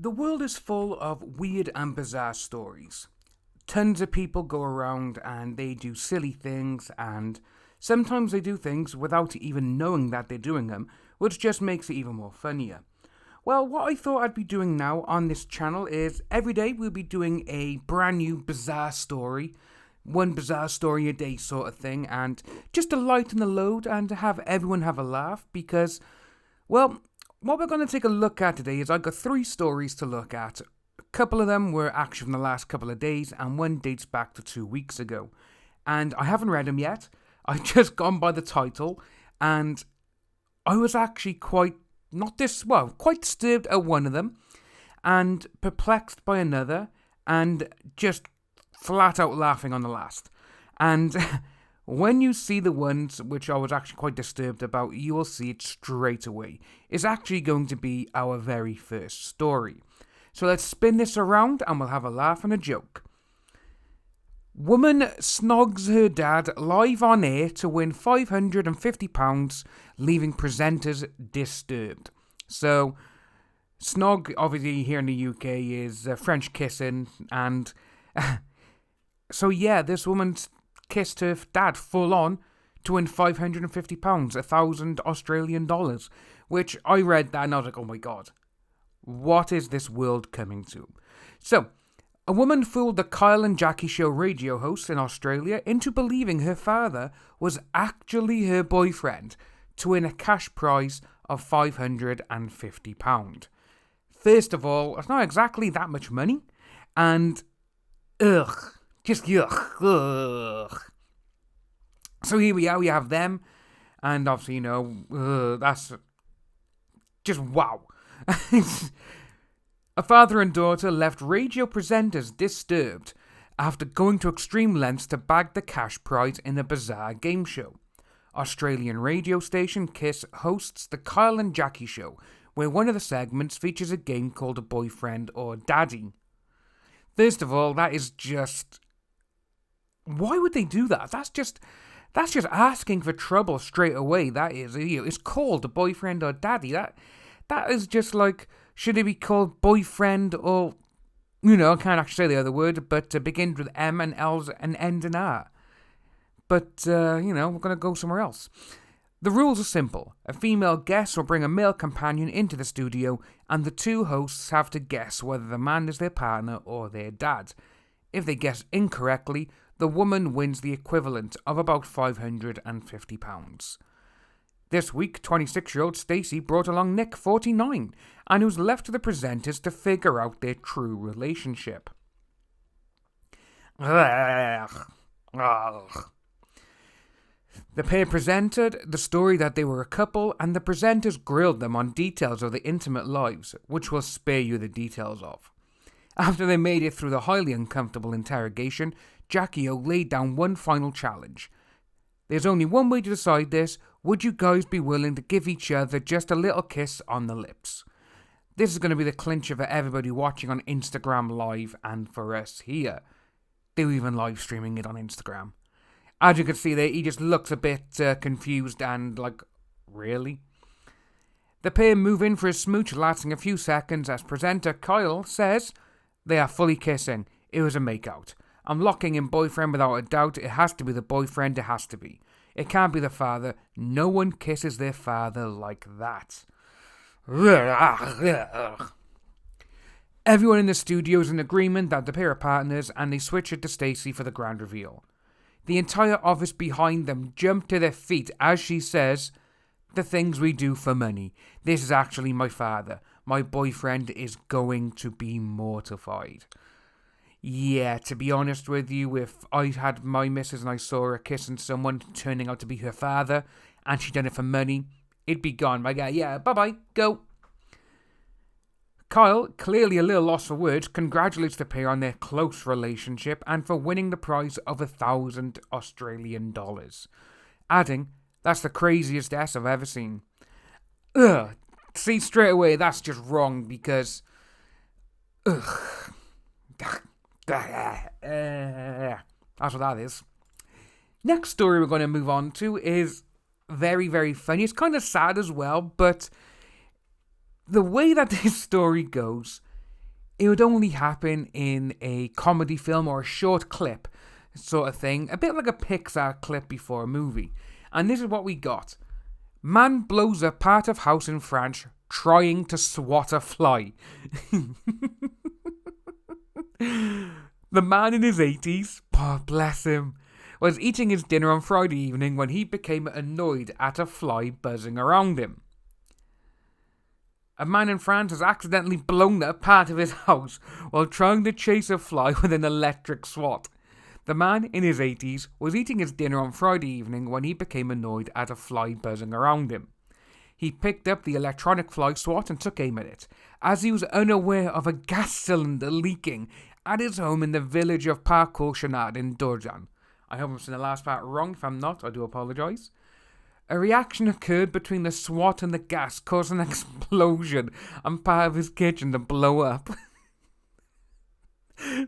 The world is full of weird and bizarre stories. Tons of people go around and they do silly things, and sometimes they do things without even knowing that they're doing them, which just makes it even more funnier. Well, what I thought I'd be doing now on this channel is every day we'll be doing a brand new bizarre story, one bizarre story a day sort of thing, and just to lighten the load and to have everyone have a laugh because, well, what we're going to take a look at today is I've got 3 stories to look at. A couple of them were actually from the last couple of days, and one dates back to 2 weeks ago. And I haven't read them yet. I've just gone by the title, and I was actually quite disturbed at one of them, and perplexed by another, and just flat out laughing on the last. And when you see the ones which I was actually quite disturbed about, you will see it straight away. It's actually going to be our very first story. So let's spin this around and we'll have a laugh and a joke. Woman snogs her dad live on air to win £550, leaving presenters disturbed. So, snog, obviously here in the UK, is French kissing, and so yeah, this woman's kissed her dad full on to win £550, 1,000 Australian dollars, which I read that and I was like, oh my god, what is this world coming to? So, a woman fooled the Kyle and Jackie Show radio host in Australia into believing her father was actually her boyfriend to win a cash prize of £550. First of all, it's not exactly that much money, and just ugh. So here we are, we have them, and obviously, that's just wow. A father and daughter left radio presenters disturbed after going to extreme lengths to bag the cash prize in a bizarre game show. Australian radio station Kiss hosts the Kyle and Jackie Show, where one of the segments features a game called a boyfriend or daddy. First of all, that is just... why would they do that? That's just asking for trouble straight away. That is, it's called a boyfriend or daddy. That is just like, should it be called boyfriend or, I can't actually say the other word, but begins with M and L's and ends in R. But, we're going to go somewhere else. The rules are simple. A female guest will bring a male companion into the studio, and the 2 hosts have to guess whether the man is their partner or their dad. If they guess incorrectly, the woman wins the equivalent of about £550. This week, 26-year-old Stacey brought along Nick, 49, and was left to the presenters to figure out their true relationship. The pair presented the story that they were a couple, and the presenters grilled them on details of their intimate lives, which we'll spare you the details of. After they made it through the highly uncomfortable interrogation, Jackie O laid down one final challenge. There's only one way to decide this. Would you guys be willing to give each other just a little kiss on the lips? This is going to be the clincher for everybody watching on Instagram Live and for us here. They were even live streaming it on Instagram. As you can see there, he just looks a bit confused and like, really? The pair move in for a smooch lasting a few seconds as presenter Kyle says, they are fully kissing. It was a makeout. I'm locking in boyfriend without a doubt. It has to be the boyfriend. It has to be. It can't be the father. No one kisses their father like that. Everyone in the studio is in agreement that the pair are partners, and they switch it to Stacey for the grand reveal. The entire office behind them jump to their feet as she says, the things we do for money. This is actually my father. My boyfriend is going to be mortified. Yeah, to be honest with you, if I had my missus and I saw her kissing someone turning out to be her father, and she'd done it for money, it'd be gone. My guy, yeah, bye-bye, go. Kyle, clearly a little lost for words, congratulates the pair on their close relationship and for winning the prize of 1,000 Australian dollars. Adding, that's the craziest S I've ever seen. Ugh. See, straight away, that's just wrong because... ugh. That's what that is. Next story we're going to move on to is very, very funny. It's kind of sad as well, but the way that this story goes, it would only happen in a comedy film or a short clip sort of thing, a bit like a Pixar clip before a movie. And this is what we got. Man blows up part of house in France trying to swat a fly. The man in his 80s, oh bless him, was eating his dinner on Friday evening when he became annoyed at a fly buzzing around him. A man in France has accidentally blown up part of his house while trying to chase a fly with an electric swat. The man in his 80s was eating his dinner on Friday evening when he became annoyed at a fly buzzing around him. He picked up the electronic fly swat and took aim at it, as he was unaware of a gas cylinder leaking at his home in the village of Parcours-Chenard in Dordogne. I hope I'm saying the last part wrong. If I'm not, I do apologise. A reaction occurred between the swat and the gas, causing an explosion and part of his kitchen to blow up.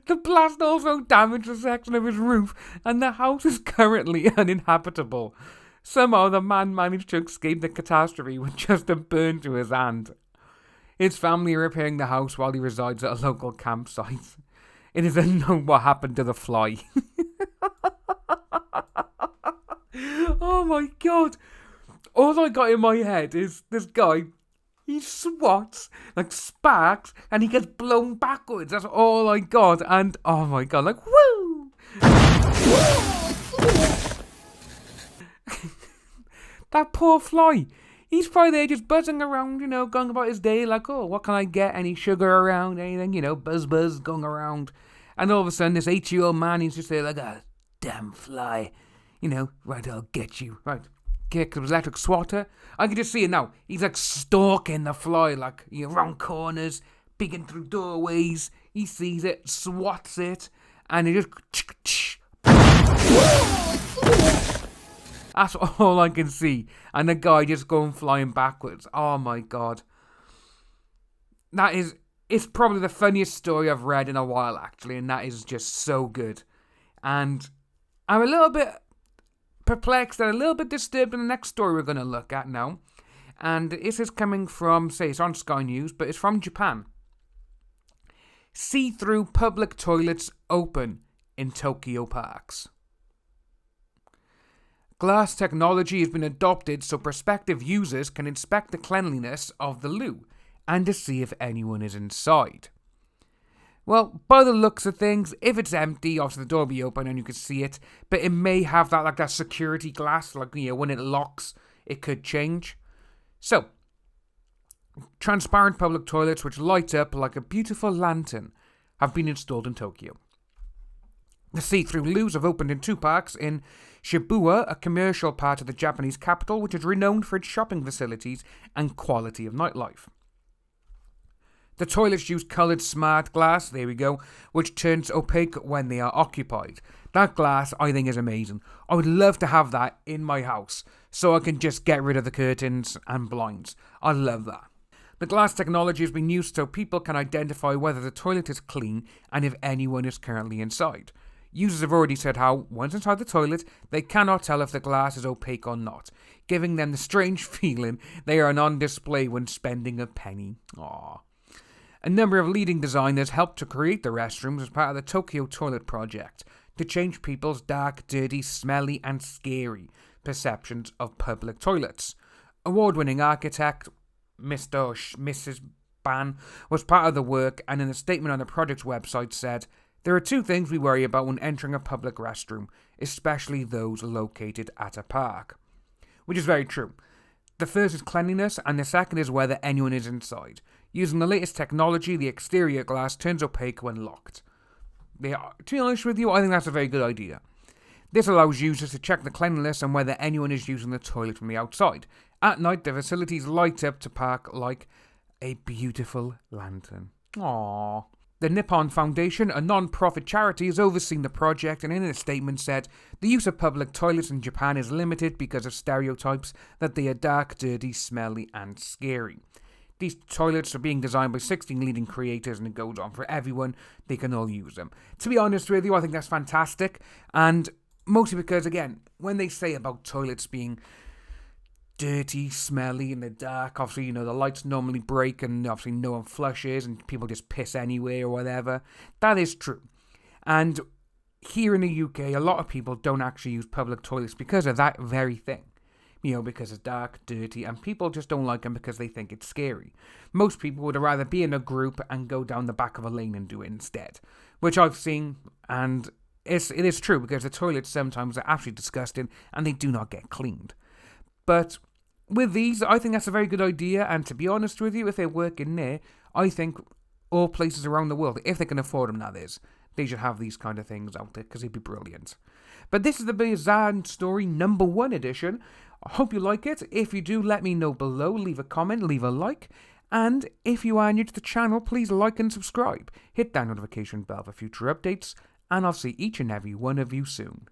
The blast also damaged a section of his roof, and the house is currently uninhabitable. Somehow the man managed to escape the catastrophe with just a burn to his hand. His family are repairing the house while he resides at a local campsite. It is unknown what happened to the fly. Oh my god. All I got in my head is this guy, he swats, like sparks, and he gets blown backwards. That's all I got. And oh my god, like, woo! That poor fly. He's probably there just buzzing around, going about his day like, oh, what can I get? Any sugar around, anything, buzz going around. And all of a sudden, this 80-year-old man, he's just there like, a damn fly. Right, I'll get you. Right, kick his electric swatter. I can just see it now. He's like stalking the fly, like, round corners, peeking through doorways. He sees it, swats it, and he just... That's all I can see. And the guy just going flying backwards. Oh my god. It's probably the funniest story I've read in a while, actually, and that is just so good. And I'm a little bit perplexed and a little bit disturbed in the next story we're going to look at now. And this is coming from, it's on Sky News, but it's from Japan. See-through public toilets open in Tokyo parks. Glass technology has been adopted so prospective users can inspect the cleanliness of the loo and to see if anyone is inside. Well, by the looks of things, if it's empty, obviously the door will be open and you can see it, but it may have that security glass, when it locks, it could change. So, transparent public toilets which light up like a beautiful lantern have been installed in Tokyo. The see-through loos have opened in 2 parks in Shibuya, a commercial part of the Japanese capital, which is renowned for its shopping facilities and quality of nightlife. The toilets use coloured smart glass, there we go, which turns opaque when they are occupied. That glass, I think, is amazing. I would love to have that in my house, so I can just get rid of the curtains and blinds. I love that. The glass technology has been used so people can identify whether the toilet is clean and if anyone is currently inside. Users have already said how, once inside the toilet, they cannot tell if the glass is opaque or not, giving them the strange feeling they are on display when spending a penny. Aww. A number of leading designers helped to create the restrooms as part of the Tokyo Toilet Project to change people's dark, dirty, smelly and scary perceptions of public toilets. Award-winning architect Mrs. Ban was part of the work and in a statement on the project's website said, "There are 2 things we worry about when entering a public restroom, especially those located at a park." Which is very true. The first is cleanliness and the second is whether anyone is inside. Using the latest technology, the exterior glass turns opaque when locked. To be honest with you, I think that's a very good idea. This allows users to check the cleanliness and whether anyone is using the toilet from the outside. At night, the facilities light up to park like a beautiful lantern. Aww. The Nippon Foundation, a non-profit charity, has overseen the project and in a statement said, "The use of public toilets in Japan is limited because of stereotypes that they are dark, dirty, smelly and scary. These toilets are being designed by 16 leading creators and it goes on for everyone. They can all use them." To be honest with you, I think that's fantastic. And mostly because, again, when they say about toilets being dirty, smelly in the dark. Obviously, the lights normally break and obviously no one flushes and people just piss anyway or whatever. That is true. And here in the UK, a lot of people don't actually use public toilets because of that very thing. Because it's dark, dirty, and people just don't like them because they think it's scary. Most people would rather be in a group and go down the back of a lane and do it instead, which I've seen, and it is true because the toilets sometimes are absolutely disgusting and they do not get cleaned. But with these, I think that's a very good idea, and to be honest with you, if they work in there, I think all places around the world, if they can afford them, that is, they should have these kind of things out there because it'd be brilliant. But this is the Bizarre Story number 1 edition. I hope you like it. If you do, let me know below. Leave a comment, leave a like. And if you are new to the channel, please like and subscribe. Hit that notification bell for future updates. And I'll see each and every one of you soon.